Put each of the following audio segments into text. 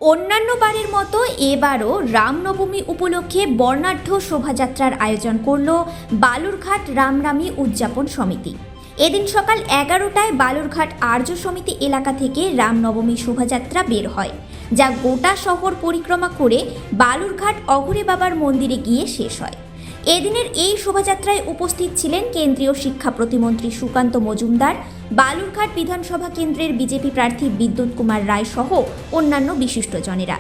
অন্যান্য বারের মতো এবারও রামনবমী উপলক্ষে বর্ণাঢ্য শোভাযাত্রার আয়োজন করল বালুরঘাট রামরামী উদযাপন সমিতি। এদিন সকাল 11টায় বালুরঘাট আর্য সমিতি এলাকা থেকে রামনবমী শোভাযাত্রা বের হয়, যা গোটা শহর পরিক্রমা করে বালুরঘাট অঘোরে বাবার মন্দিরে গিয়ে শেষ হয়। এদিনের এই শোভাযাত্রায় উপস্থিত ছিলেন কেন্দ্রীয় শিক্ষা প্রতিমন্ত্রী সুকান্ত মজুমদার, বালুরঘাট বিধানসভা কেন্দ্রের বিজেপি প্রার্থী বিদ্যুৎ কুমার রায় সহ অন্যান্য বিশিষ্টজনেরা।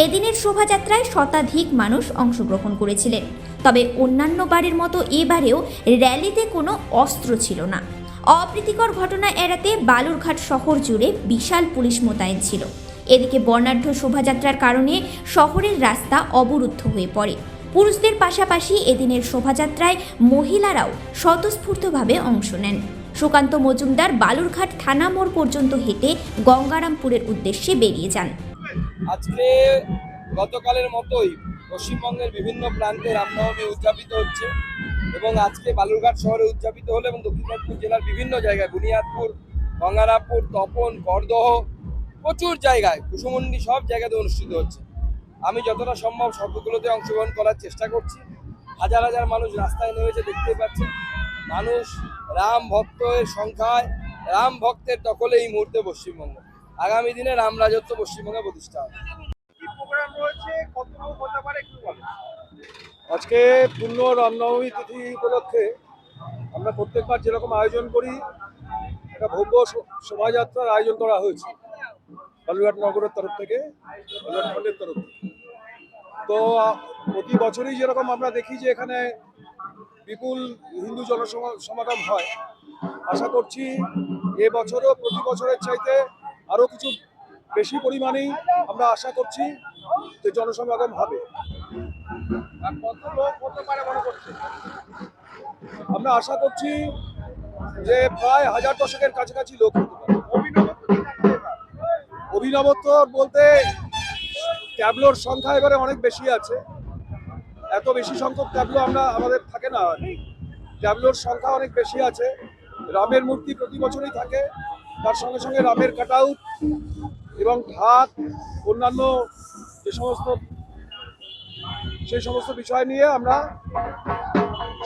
এদিনের শোভাযাত্রায় শতাধিক মানুষ অংশগ্রহণ করেছিলেন। তবে অন্যান্য বারের মতো এবারেও র্যালিতে কোনো অস্ত্র ছিল না। অপ্রীতিকর ঘটনা এড়াতে বালুরঘাট শহর জুড়ে বিশাল পুলিশ মোতায়েন ছিল। এদিকে বর্ণাঢ্য শোভাযাত্রার কারণে শহরের রাস্তা অবরুদ্ধ হয়ে পড়ে। পুরুষদের পাশাপাশি এদিনের শোভাযাত্রায় মহিলারাও স্বতঃস্ফূর্তভাবে অংশ নেন। সুকান্ত মজুমদার বালুরঘাট থানা মোড় পর্যন্ত হেঁটে গঙ্গারামপুরের উদ্দেশ্যে বেরিয়ে যান। আজকে গতকালের মতোই পশ্চিমবঙ্গের বিভিন্ন প্রান্তে রামনবমী উদযাপিত হচ্ছে এবং আজকে বালুরঘাট শহরে উদযাপিত হলো এবং দক্ষিণ দিনাজপুর জেলার বিভিন্ন জায়গায় বুনিয়াদপুর, গঙ্গারামপুর, তপন, করদহ, প্রচুর জায়গায়, কুসুমুন্ডি, সব জায়গাতে অনুষ্ঠিত হচ্ছে। আমি যতটা সম্ভব সবগুলোতে অংশগ্রহণ করার চেষ্টা করছি। হাজার হাজার মানুষ রাস্তায় নেমেছে, দেখতেই পাচ্ছেন। মানুষ রাম ভক্তের সংখ্যায়, রাম ভক্তের দখলে এই মুহূর্তে পশ্চিমবঙ্গ। আগামী দিনে রাম রাজত্ব পশ্চিমবঙ্গে প্রতিষ্ঠা হবে। আজকে পূর্ণ রামনবমী তিথি উপলক্ষে আমরা প্রত্যেকবার যেরকম আয়োজন করি, একটা ভব্য শোভাযাত্রার আয়োজন করা হয়েছে বালুরঘাট নগরের তরফ থেকে, বালুরঘাট খণ্ডের তরফ থেকে। তো প্রতি বছরই যেরকম আমরা দেখি যে এখানে বিপুল হিন্দু জনসমাগম হয়, আশা করছি এবছরও প্রতি বছরের চাইতে আরও কিছু বেশি পরিমাণেই আমরা আশা করছি যে জনসমাগম হবে। আমরা আশা করছি যে প্রায় 1000 কাছাকাছি লোক হতে পারে। অভিনবত্ব বলতে ট্যাবলোর সংখ্যা এবারে অনেক বেশি আছে। এত বেশি সংখ্যক ট্যাবলো আমাদের থাকে না, ট্যাবলোর সংখ্যা অনেক বেশি আছে। রামের মূর্তি প্রতি বছরই থাকে, তার সঙ্গে সঙ্গে রামের কাটআউট এবং ঢাক, অন্যান্য সেই সমস্ত বিষয় নিয়ে আমরা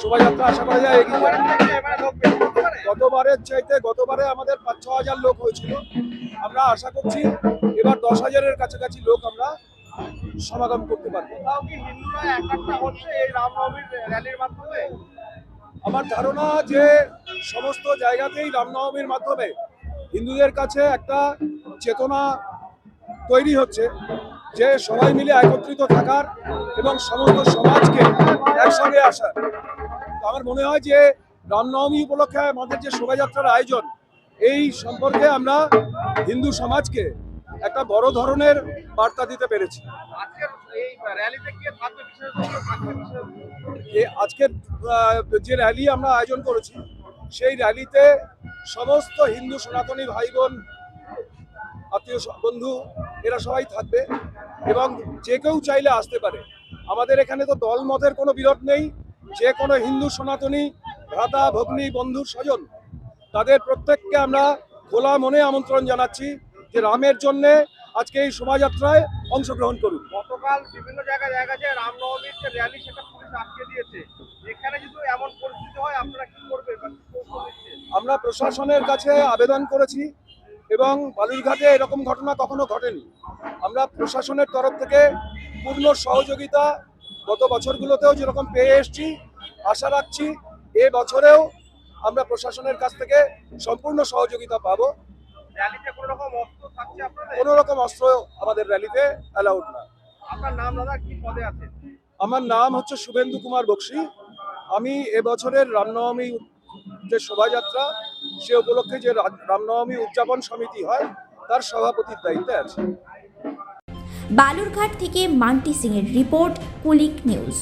শোভাযাত্রা আশা করা যায় এগিয়ে যাবে। গতবারের চাইতে গতবারে আমাদের 5-6 হাজার লোক হয়েছিল। আমরা আশা করছি এবার 10,000-এর কাছাকাছি লোক আমরা সমাগম করতে পারবো। আমার ধারণা যে সমস্ত জায়গাতেই রামনবমীর মাধ্যমে হিন্দুদের কাছে একটা চেতনা তৈরি হচ্ছে যে সবাই মিলে একত্রিত থাকার এবং সমস্ত সমাজকে একসঙ্গে আসার। আমার মনে হয় যে রামনবমী উপলক্ষে আমাদের যে শোভাযাত্রার আয়োজন, এই সম্পর্কে আমরা হিন্দু সমাজকে একটা বড় ধরনের বার্তা দিতে পেরেছি। আজকের যে র্যালি আমরা আয়োজন করেছি, সেই র্যালিতে সমস্ত হিন্দু সনাতনী ভাই বোন, আত্মীয় বন্ধু, এরা সবাই থাকবে এবং যে কেউ চাইলে আসতে পারে। আমাদের এখানে তো দল মতের কোনো বিরোধ নেই। যে কোনো হিন্দু সনাতনী ভ্রাতা, ভগ্নী, বন্ধু, স্বজন, তাদের প্রত্যেককে আমরা খোলা মনে আমন্ত্রণ জানাচ্ছি যে রামের জন্যে আজকে এই শোভাযাত্রায় অংশগ্রহণ করুন। গতকাল বিভিন্ন জায়গায় দেখা যায় রামনবমীর যে র্যালি, সেটা পুলিশ আটকে দিয়েছে। এখানে যদি এমন পরিস্থিতি হয়, আপনারা কি করবেন? আমরা প্রশাসনের কাছে আবেদন করেছি এবং বালুরঘাটে এরকম ঘটনা কখনো ঘটেনি। আমরা প্রশাসনের তরফ থেকে পূর্ণ সহযোগিতা গত বছরগুলোতেও যেরকম পেয়ে এসেছি, আশা রাখছি এ বছরেও আমরা প্রশাসনের কাছ থেকে সম্পূর্ণ সহযোগিতা পাবো। র্যালিতে কোনো রকম অস্ত্র থাকছে আপনাদের? কোনো রকম অস্ত্র আমাদের র্যালিতে অ্যালাউড না। আপনার নাম দাদা, কি পদে আছেন? আমার নাম হচ্ছে শুভেন্দু কুমার বক্সি। আমি এবছরের রামনবমী যে শোভাযাত্রা, সে উপলক্ষে যে রামনবমী উদযাপন সমিতি হয়, তার সভাপতির দায়িত্বে আছে। বালুরঘাট থেকে মান্টি সিং এর রিপোর্ট, কুলিক নিউজ।